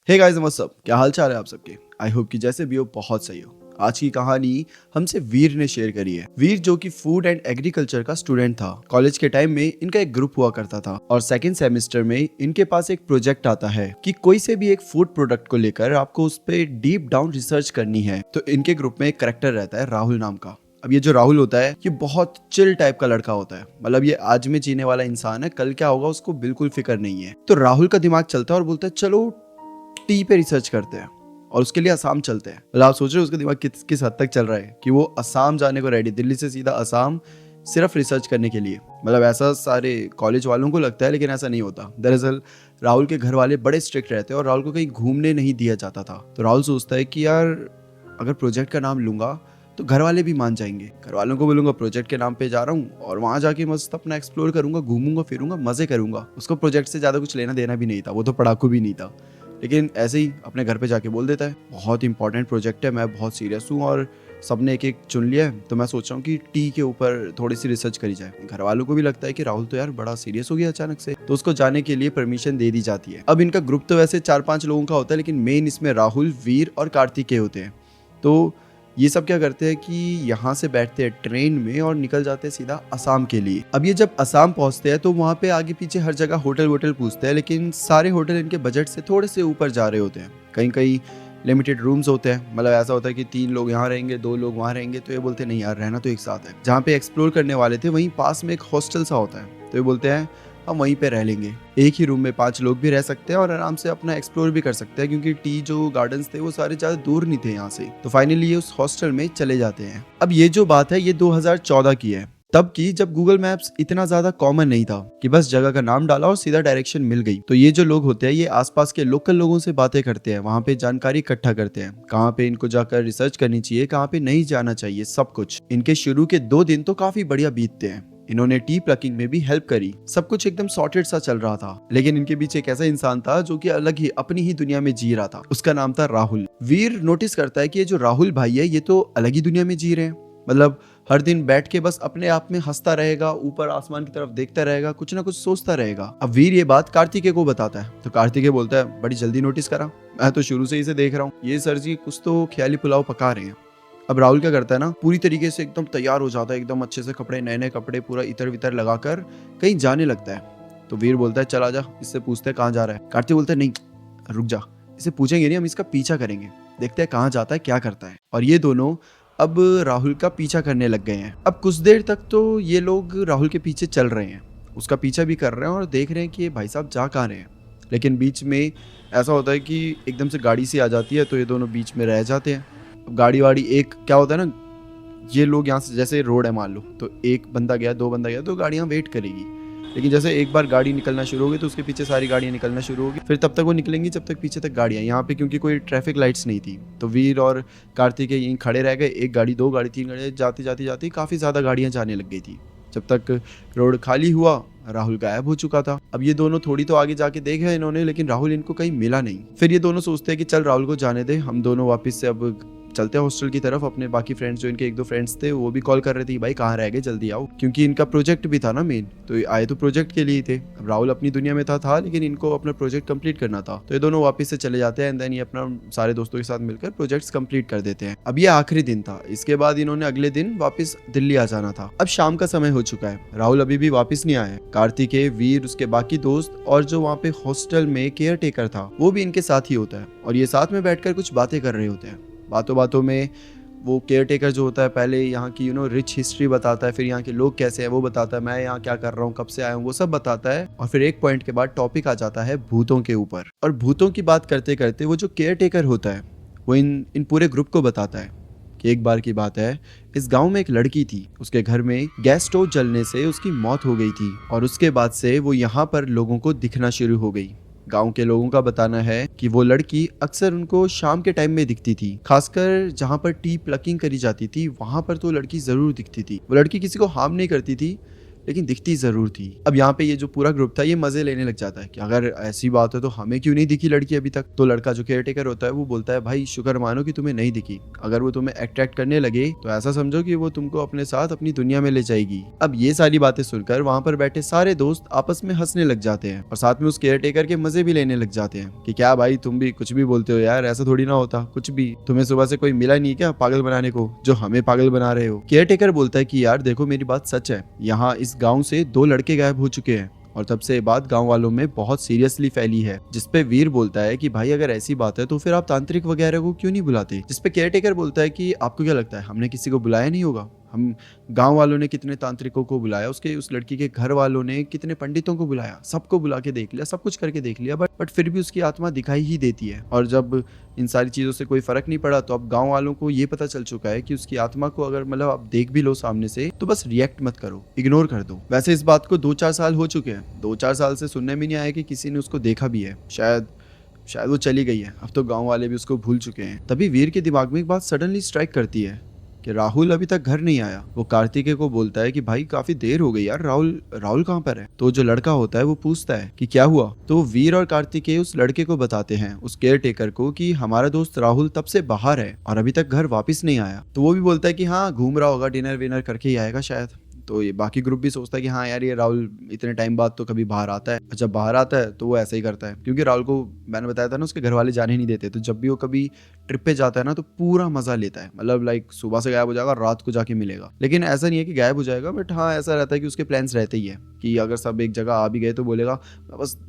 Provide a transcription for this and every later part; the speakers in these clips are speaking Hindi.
हे गाइस व्हाट्स अप, क्या हाल चाल है आप सबके। आई होप कि जैसे भी हो बहुत सही हो। आज की कहानी हमसे वीर ने शेयर करी है। वीर जो कि फूड एंड एग्रीकल्चर का स्टूडेंट था। कॉलेज के टाइम में इनका एक ग्रुप हुआ करता था और सेकंड सेमेस्टर में इनके पास एक प्रोजेक्ट आता है कि कोई से भी एक फूड प्रोडक्ट को लेकर आपको उस पर डीप डाउन रिसर्च करनी है। तो इनके ग्रुप में एक करेक्टर रहता है राहुल नाम का। अब ये जो राहुल होता है ये बहुत चिल टाइप का लड़का होता है। मतलब ये आज में जीने वाला इंसान है, कल क्या होगा उसको बिल्कुल फिक्र नहीं है। तो राहुल का दिमाग चलता है और बोलता है चलो टी पे रिसर्च करते हैं और उसके लिए असम चलते हैं। मतलब आप सोच रहे हो उसका दिमाग किस हद तक चल रहा है कि वो असम जाने को रेडी, दिल्ली से सीधा असम सिर्फ रिसर्च करने के लिए। मतलब ऐसा सारे कॉलेज वालों को लगता है लेकिन ऐसा नहीं होता। दरअसल राहुल के घर वाले बड़े स्ट्रिक्ट रहते हैं और राहुल को कहीं घूमने नहीं दिया जाता था। तो राहुल सोचता है कि यार अगर प्रोजेक्ट का नाम लूंगा तो घर वाले भी मान जाएंगे। घर वालों को बोलूंगा प्रोजेक्ट के नाम पे जा रहा हूँ और वहां जाके मस्त अपना एक्सप्लोर करूंगा, घूमूंगा फिरूंगा, मजे करूंगा। उसको प्रोजेक्ट से ज्यादा कुछ लेना देना भी नहीं था, वो तो पढ़ाकू भी नहीं था। लेकिन ऐसे ही अपने घर पे जाके बोल देता है बहुत इंपॉर्टेंट प्रोजेक्ट है, मैं बहुत सीरियस हूँ और सबने एक एक चुन लिया है, तो मैं सोच रहा हूँ कि टी के ऊपर थोड़ी सी रिसर्च करी जाए। घर वालों को भी लगता है कि राहुल तो यार बड़ा सीरियस हो गया अचानक से, तो उसको जाने के लिए परमिशन दे दी जाती है। अब इनका ग्रुप तो वैसे 4-5 लोगों का होता है लेकिन मेन इसमें राहुल, वीर और कार्तिकेय होते हैं। तो ये सब क्या करते हैं कि यहाँ से बैठते हैं ट्रेन में और निकल जाते हैं सीधा असम के लिए। अब ये जब असम पहुंचते हैं तो वहाँ पे आगे पीछे हर जगह होटल वोटल पूछते हैं, लेकिन सारे होटल इनके बजट से थोड़े से ऊपर जा रहे होते हैं। कहीं कहीं लिमिटेड रूम्स होते हैं, मतलब ऐसा होता है कि 3 लोग यहाँ रहेंगे, 2 लोग वहाँ रहेंगे। तो ये बोलते हैं नहीं यार, रहना तो एक साथ है। जहाँ पे एक्सप्लोर करने वाले थे वहीं पास में एक हॉस्टल सा होता है, तो ये बोलते हैं हम वहीं पे रह लेंगे। एक ही रूम में 5 लोग भी रह सकते हैं और आराम से अपना एक्सप्लोर भी कर सकते हैं, क्योंकि टी जो गार्डन्स थे वो सारे ज्यादा दूर नहीं थे यहाँ से। तो फाइनली ये उस हॉस्टल में चले जाते हैं। अब ये जो बात है ये 2014 की है, तब की जब गूगल मैप्स इतना ज्यादा कॉमन नहीं था कि बस जगह का नाम डाला और सीधा डायरेक्शन मिल गई। तो ये जो लोग होते हैं ये आसपास के लोकल लोगों से बातें करते हैं, वहाँ पे जानकारी इकट्ठा करते हैं, कहाँ पे इनको जाकर रिसर्च करनी चाहिए, कहाँ पे नहीं जाना चाहिए, सब कुछ। इनके शुरू के 2 दिन तो काफी बढ़िया बीतते हैं। इन्होंने टी प्लकिंग में भी हेल्प करी, सब कुछ एकदम सॉर्टेड सा चल रहा था। लेकिन इनके बीच एक ऐसा इंसान था जो कि अलग ही अपनी ही दुनिया में जी रहा था। उसका नाम था राहुल। वीर नोटिस करता है कि ये जो राहुल भाई है ये तो अलग ही दुनिया में जी रहे हैं। मतलब हर दिन बैठ के बस अपने आप में हंसता रहेगा, ऊपर आसमान की तरफ देखता रहेगा, कुछ ना कुछ सोचता रहेगा। अब वीर ये बात कार्तिकेय को बताता है तो कार्तिकेय बोलता है बड़ी जल्दी नोटिस करा, मैं तो शुरू से इसे देख रहा हूँ, ये सर जी कुछ तो ख्याली पुलाव पका रहे हैं। अब राहुल क्या करता है ना, पूरी तरीके से एकदम तैयार हो जाता है, एकदम अच्छे से कपड़े, नए नए कपड़े, पूरा इतर वितर लगाकर कहीं जाने लगता है। तो वीर बोलता है चल आजा, इससे पूछते हैं कहाँ जा रहा है। कार्तिक बोलता है नहीं रुक जा, इसे पूछेंगे नहीं, हम इसका पीछा करेंगे, देखते हैं कहाँ जाता है, क्या करता है। और ये दोनों अब राहुल का पीछा करने लग गए हैं। अब कुछ देर तक तो ये लोग राहुल के पीछे चल रहे हैं, उसका पीछा भी कर रहे हैं और देख रहे हैं कि ये भाई साहब जा कहाँ रहे हैं। लेकिन बीच में ऐसा होता है कि एकदम से गाड़ी सी आ जाती है, तो ये दोनों बीच में रह जाते हैं। गाड़ी वाड़ी एक क्या होता है ना, ये लोग यहाँ से जैसे रोड है मान लो, तो एक बंदा गया, 2 बंदा गया, तो गाड़ियाँ वेट करेगी। लेकिन जैसे एक बार गाड़ी निकलना शुरू होगी तो उसके पीछे सारी गाड़ियाँ निकलना शुरू होगी, फिर तब तक वो निकलेंगी जब तक पीछे तक गाड़ियाँ। यहाँ पे क्योंकि कोई ट्रैफिक लाइट्स नहीं थी तो वीर और कार्तिक यहीं खड़े रह गए। 1 गाड़ी, 2 गाड़ी, 3 गाड़ी, जाती जाती जाती काफ़ी ज़्यादा गाड़ियाँ जाने लग गई थी। जब तक रोड खाली हुआ राहुल गायब हो चुका था। अब ये दोनों थोड़ी तो आगे जाके देखा इन्होंने, लेकिन राहुल इनको कहीं मिला नहीं। फिर ये दोनों सोचते हैं कि चल राहुल को जाने दे, हम दोनों वापस से अब चलते हैं हॉस्टल की तरफ। अपने बाकी फ्रेंड्स जो इनके 1-2 फ्रेंड्स थे वो भी कॉल कर रहे थे भाई कहाँ रह गए, जल्दी आओ, क्योंकि इनका प्रोजेक्ट भी था ना मेन, तो आए तो प्रोजेक्ट के लिए ही थे। अब राहुल अपनी दुनिया में था लेकिन इनको अपना प्रोजेक्ट कंप्लीट करना था। तो ये दोनों वापस से चले जाते हैं एंड देन ये अपना सारे दोस्तों के साथ मिलकर प्रोजेक्ट्स कंप्लीट कर देते हैं। अब ये आखिरी दिन था, इसके बाद इन्होंने अगले दिन वापस दिल्ली आ जाना था। अब शाम का समय हो चुका है, राहुल अभी भी वापस नहीं आया है। कार्तिकेय, वीर, उसके बाकी दोस्त और जो वहाँ पे हॉस्टल में केयर टेकर था वो भी इनके साथ ही होता है और ये साथ में बैठकर कुछ बातें कर रहे होते हैं। बातों बातों में वो केयर टेकर जो होता है पहले यहाँ की रिच हिस्ट्री बताता है, फिर यहाँ के लोग कैसे हैं वो बताता है, मैं यहाँ क्या कर रहा हूँ, कब से आया हूँ, वो सब बताता है। और फिर एक पॉइंट के बाद टॉपिक आ जाता है भूतों के ऊपर। और भूतों की बात करते करते वो जो केयर टेकर होता है वो इन पूरे ग्रुप को बताता है कि एक बार की बात है, इस गांव में एक लड़की थी, उसके घर में गैस स्टोव जलने से उसकी मौत हो गई थी और उसके बाद से वो यहाँ पर लोगों को दिखना शुरू हो गई। गांव के लोगों का बताना है कि वो लड़की अक्सर उनको शाम के टाइम में दिखती थी, खासकर जहां पर टी प्लकिंग करी जाती थी वहां पर तो लड़की जरूर दिखती थी। वो लड़की किसी को हार्म नहीं करती थी, लेकिन दिखती जरूर थी। अब यहाँ पे ये जो पूरा ग्रुप था ये मजे लेने लग जाता है कि अगर ऐसी बात है तो हमें क्यों नहीं दिखी लड़की अभी तक। तो लड़का जो केयर टेकर होता है वो बोलता है भाई शुक्र मानो कि तुम्हें नहीं दिखी, अगर वो तुम्हें अट्रैक्ट करने लगे तो ऐसा समझो कि वो तुमको अपने साथ अपनी दुनिया में ले जाएगी। अब ये सारी बातें सुनकर वहाँ पर बैठे सारे दोस्त आपस में हंसने लग जाते हैं और साथ में उस केयर टेकर के मजे भी लेने लग जाते हैं कि क्या भाई तुम भी कुछ भी बोलते हो यार, ऐसा थोड़ी ना होता, कुछ भी तुम्हें सुबह से कोई मिला नहीं क्या पागल बनाने को जो हमें पागल बना रहे हो। केयर टेकर बोलता है कि यार देखो मेरी बात सच है, यहाँ इस गाँव से 2 लड़के गायब हो चुके हैं और तब से ये बात गांव वालों में बहुत सीरियसली फैली है। जिसपे वीर बोलता है कि भाई अगर ऐसी बात है तो फिर आप तांत्रिक वगैरह को क्यों नहीं बुलाते। जिसपे केयरटेकर बोलता है कि आपको क्या लगता है हमने किसी को बुलाया नहीं होगा, हम गांव वालों ने कितने तांत्रिकों को बुलाया, उसके उस लड़की के घर वालों ने कितने पंडितों को बुलाया, सबको बुला के देख लिया, सब कुछ करके देख लिया, बट फिर भी उसकी आत्मा दिखाई ही देती है। और जब इन सारी चीजों से कोई फर्क नहीं पड़ा तो अब गांव वालों को ये पता चल चुका है कि उसकी आत्मा को अगर मतलब आप देख भी लो सामने से तो बस रिएक्ट मत करो, इग्नोर कर दो। वैसे इस बात को 2-4 साल हो चुके हैं, 2-4 साल से सुनने में नहीं आया कि किसी ने उसको देखा भी है। शायद वो चली गई है, अब तो गांव वाले भी उसको भूल चुके हैं। तभी वीर के दिमाग में एक बात सडनली स्ट्राइक करती है कि राहुल अभी तक घर नहीं आया। वो कार्तिकेय को बोलता है कि भाई काफी देर हो गई यार, राहुल कहाँ पर है। तो जो लड़का होता है वो पूछता है कि क्या हुआ। तो वीर और कार्तिकेय उस लड़के को बताते हैं, उस केयर टेकर को, कि हमारा दोस्त राहुल तब से बाहर है और अभी तक घर वापस नहीं आया। तो वो भी बोलता है कि हाँ घूम रहा होगा, डिनर विनर करके ही आएगा शायद। तो ये बाकी ग्रुप भी सोचता है कि हाँ यार ये राहुल इतने टाइम बाद तो कभी बाहर आता है, जब बाहर आता है तो वो ऐसा ही करता है, क्योंकि राहुल को मैंने बताया था ना उसके घर वाले जाने नहीं देते। तो जब भी वो कभी ट्रिप पे जाता है ना तो पूरा मजा लेता है, मतलब लाइक सुबह से गायब हो जाएगा, रात को जाके मिलेगा। लेकिन ऐसा नहीं है कि गायब हो जाएगा, बट हाँ ऐसा रहता है कि उसके प्लान्स रहते ही है कि अगर सब एक जगह आ भी गए तो बोलेगा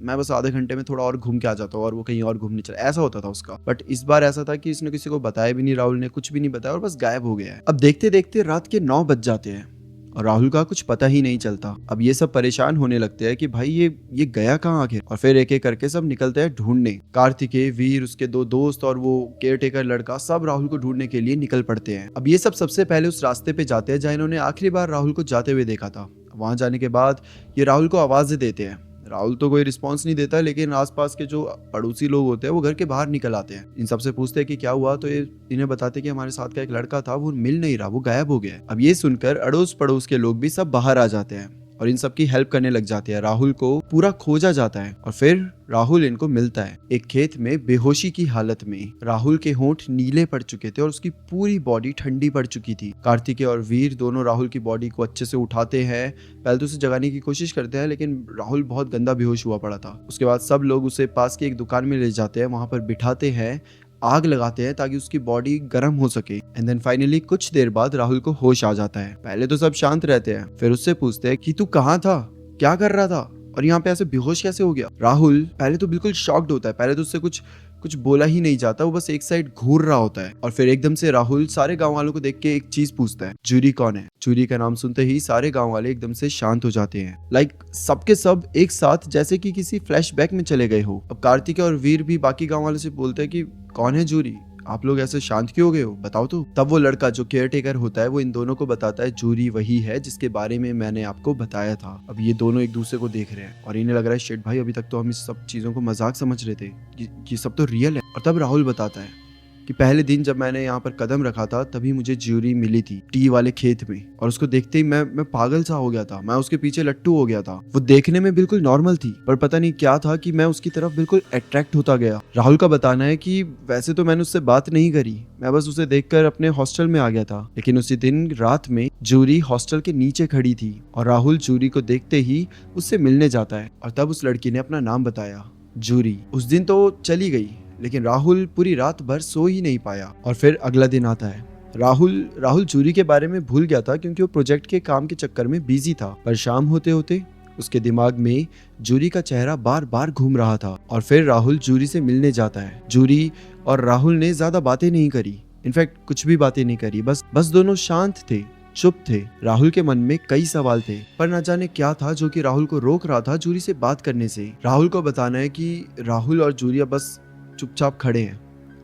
मैं बस आधे घंटे में थोड़ा और घूम के आ जाता हूँ, और वो कहीं और घूमने चला। ऐसा होता था उसका। बट इस बार ऐसा था कि इसने किसी को बताया भी नहीं, राहुल ने कुछ भी नहीं बताया और बस गायब हो गया है। अब देखते देखते रात के 9 बज जाते हैं और राहुल का कुछ पता ही नहीं चलता। अब ये सब परेशान होने लगते हैं कि भाई ये गया कहाँ आखिर। और फिर एक एक करके सब निकलते हैं ढूंढने। कार्तिकेय, वीर, उसके 2 दोस्त और वो केयरटेकर लड़का सब राहुल को ढूंढने के लिए निकल पड़ते हैं। अब ये सब सबसे पहले उस रास्ते पे जाते हैं जहाँ इन्होंने आखिरी बार राहुल को जाते हुए देखा था। वहां जाने के बाद ये राहुल को आवाजें देते हैं। राहुल तो कोई रिस्पॉन्स नहीं देता, लेकिन आसपास के जो पड़ोसी लोग होते हैं वो घर के बाहर निकल आते हैं। इन सबसे पूछते हैं कि क्या हुआ। तो ये इन्हें बताते कि हमारे साथ का एक लड़का था, वो मिल नहीं रहा, वो गायब हो गया। अब ये सुनकर अड़ोस पड़ोस के लोग भी सब बाहर आ जाते हैं और इन सब की हेल्प करने लग जाते हैं। राहुल को पूरा खोजा जाता है और फिर राहुल इनको मिलता है एक खेत में बेहोशी की हालत में। राहुल के होंठ नीले पड़ चुके थे और उसकी पूरी बॉडी ठंडी पड़ चुकी थी। कार्तिकेय और वीर दोनों राहुल की बॉडी को अच्छे से उठाते हैं, पहले तो उसे जगाने की कोशिश करते हैं, लेकिन राहुल बहुत गंदा बेहोश हुआ पड़ा था। उसके बाद सब लोग उसे पास की एक दुकान में ले जाते हैं, वहां पर बिठाते हैं, आग लगाते हैं ताकि उसकी बॉडी गर्म हो सके। एंड देन फाइनली कुछ देर बाद राहुल को होश आ जाता है। पहले तो सब शांत रहते हैं, फिर उससे पूछते हैं कि तू कहाँ था, क्या कर रहा था और यहाँ पे ऐसे बेहोश कैसे हो गया। राहुल पहले तो बिल्कुल शॉक्ड होता है, पहले तो उससे कुछ बोला ही नहीं जाता, वो बस एक साइड घूर रहा होता है। और फिर एकदम से राहुल सारे गांव वालों को देख के एक चीज पूछता है, जूरी कौन है। जूरी का नाम सुनते ही सारे गांव वाले एकदम से शांत हो जाते हैं, लाइक सबके सब एक साथ जैसे कि किसी फ्लैशबैक में चले गए हो। अब कार्तिक और वीर भी बाकी गांव वालों से बोलते हैं कि कौन है जूरी, आप लोग ऐसे शांत क्यों हो गए हो, बताओ तो। तब वो लड़का जो केयरटेकर होता है वो इन दोनों को बताता है, जूरी वही है जिसके बारे में मैंने आपको बताया था। अब ये दोनों एक दूसरे को देख रहे हैं और इन्हें लग रहा है शिट भाई, अभी तक तो हम इस सब चीजों को मजाक समझ रहे थे, ये सब तो रियल है। और तब राहुल बताता है कि पहले दिन जब मैंने यहाँ पर कदम रखा था तभी मुझे ज्यूरी मिली थी टी वाले खेत में, और उसको देखते ही मैं पागल सा हो गया था, मैं उसके पीछे लट्टू हो गया था। वो देखने में बिल्कुल नॉर्मल थी पर पता नहीं क्या था कि मैं उसकी तरफ बिल्कुल अट्रैक्ट होता गया। राहुल का बताना है कि वैसे तो मैंने उससे बात नहीं करी, मैं बस उसे देखकर अपने हॉस्टल में आ गया था, लेकिन उसी दिन रात में ज्यूरी हॉस्टल के नीचे खड़ी थी और राहुल ज्यूरी को देखते ही उससे मिलने जाता है। और तब उस लड़की ने अपना नाम बताया, ज्यूरी। उस दिन तो चली गई, लेकिन राहुल पूरी रात भर सो ही नहीं पाया। और फिर अगला दिन आता है। राहुल ज्यूरी के बारे में भूल गया था क्योंकि वो प्रोजेक्ट के काम के चक्कर में बिजी था, पर शाम होते होते उसके दिमाग में ज्यूरी का चेहरा बार बार घूम रहा था। और फिर राहुल ज्यूरी से मिलने जाता है। ज्यूरी और राहुल ने ज्यादा बातें नहीं करी, इनफैक्ट कुछ भी बातें नहीं करी, बस दोनों शांत थे, चुप थे। राहुल के मन में कई सवाल थे, पर न जाने क्या था जो कि राहुल को रोक रहा था ज्यूरी से बात करने से। राहुल को बताना है कि राहुल और ज्यूरी बस चुपचाप खड़े हैं।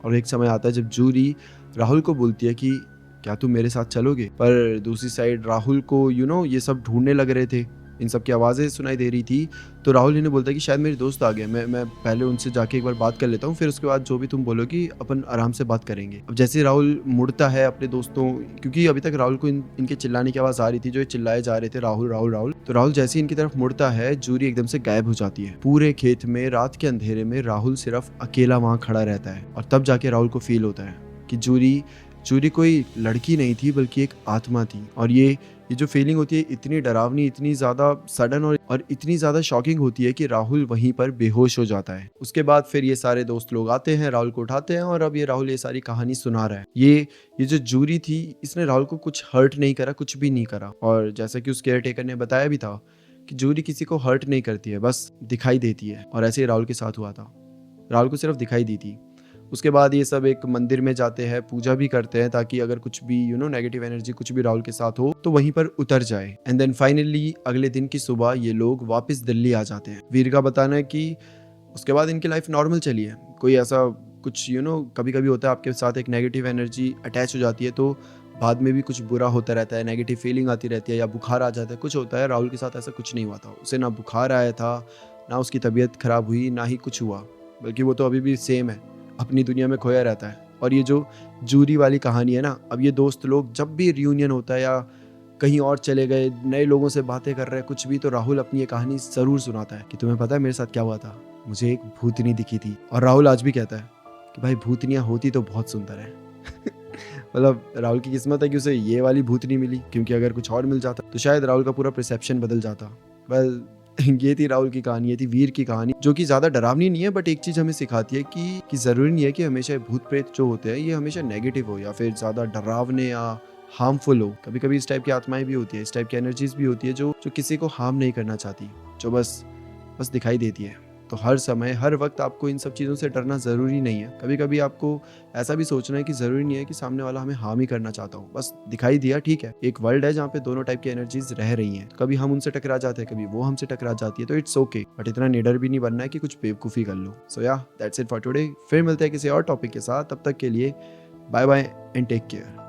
और एक समय आता है जब ज्यूरी राहुल को बोलती है कि क्या तुम मेरे साथ चलोगे। पर दूसरी साइड राहुल को ये सब ढूंढने लग रहे थे, इन सब की आवाज़ें सुनाई दे रही थी। तो राहुल इन्हें बोलता है कि शायद मेरे दोस्त आ गए, मैं पहले उनसे जाके एक बार बात कर लेता हूँ, फिर उसके बाद जो भी तुम बोलोगी अपन आराम से बात करेंगे। अब जैसे राहुल मुड़ता है अपने दोस्तों, क्योंकि अभी तक राहुल को इनके चिल्लाने की आवाज़ आ रही थी, जो ये चिल्लाए जा रहे थे राहुल राहुल राहुल। तो राहुल जैसे ही इनकी तरफ मुड़ता है, जूरी एकदम से गायब हो जाती है। पूरे खेत में रात के अंधेरे में राहुल सिर्फ अकेला वहाँ खड़ा रहता है, और तब जाके राहुल को फील होता है कि जूरी कोई लड़की नहीं थी बल्कि एक आत्मा थी। और ये जो फीलिंग होती है इतनी डरावनी, इतनी ज़्यादा सडन और इतनी ज़्यादा शॉकिंग होती है कि राहुल वहीं पर बेहोश हो जाता है। उसके बाद फिर ये सारे दोस्त लोग आते हैं, राहुल को उठाते हैं, और अब ये राहुल ये सारी कहानी सुना रहा है। ये जो जूरी थी, इसने राहुल को कुछ हर्ट नहीं करा, कुछ भी नहीं करा। और जैसा कि उस केयर टेकर ने बताया भी था कि जूरी किसी को हर्ट नहीं करती है, बस दिखाई देती है। और ऐसे ही राहुल के साथ हुआ था, राहुल को सिर्फ दिखाई दी थी। उसके बाद ये सब एक मंदिर में जाते हैं, पूजा भी करते हैं, ताकि अगर कुछ भी नेगेटिव एनर्जी कुछ भी राहुल के साथ हो तो वहीं पर उतर जाए। एंड देन फाइनली अगले दिन की सुबह ये लोग वापस दिल्ली आ जाते हैं। वीर का बताना है कि उसके बाद इनकी लाइफ नॉर्मल चली है। कोई ऐसा कुछ कभी कभी होता है आपके साथ एक नेगेटिव एनर्जी अटैच हो जाती है, तो बाद में भी कुछ बुरा होता रहता है, नेगेटिव फीलिंग आती रहती है या बुखार आ जाता है, कुछ होता है। राहुल के साथ ऐसा कुछ नहीं हुआ था, उसे ना बुखार आया था, ना उसकी तबीयत खराब हुई, ना ही कुछ हुआ, बल्कि वो तो अभी भी सेम है, अपनी दुनिया में खोया रहता है। और ये जो जूरी वाली कहानी है ना, अब ये दोस्त लोग जब भी रियूनियन होता है या कहीं और चले गए, नए लोगों से बातें कर रहे हैं, कुछ भी, तो राहुल अपनी ये कहानी ज़रूर सुनाता है कि तुम्हें पता है मेरे साथ क्या हुआ था, मुझे एक भूतनी दिखी थी। और राहुल आज भी कहता है कि भाई भूतनियाँ होती तो बहुत सुंदर है। मतलब राहुल की किस्मत है कि उसे ये वाली भूतनी मिली, क्योंकि अगर कुछ और मिल जाता तो शायद राहुल का पूरा परसेप्शन बदल जाता। वेल, ये थी राहुल की कहानी, ये थी वीर की कहानी, जो कि ज्यादा डरावनी नहीं है, बट एक चीज हमें सिखाती है कि जरूरी नहीं है कि हमेशा भूत प्रेत जो होते हैं ये हमेशा नेगेटिव हो या फिर ज्यादा डरावने या हार्मफुल हो। कभी कभी इस टाइप की आत्माएं भी होती है, इस टाइप की एनर्जीज भी होती है जो किसी को हार्म नहीं करना चाहती, जो बस दिखाई देती है। तो हर समय हर वक्त आपको इन सब चीज़ों से डरना ज़रूरी नहीं है। कभी कभी आपको ऐसा भी सोचना है कि ज़रूरी नहीं है कि सामने वाला हमें हार्म ही करना चाहता हो, बस दिखाई दिया, ठीक है। एक वर्ल्ड है जहाँ पे दोनों टाइप की एनर्जीज रह रही हैं, कभी हम उनसे टकरा जाते हैं, कभी वो हमसे टकरा जाती है, तो इट्स ओके, बट इतना निडर भी नहीं बनना है कि कुछ बेवकूफ़ी कर लो। सो या दैट्स इट फॉर टुडे। फिर मिलते हैं किसी और टॉपिक के साथ, तब तक के लिए bye bye and take care.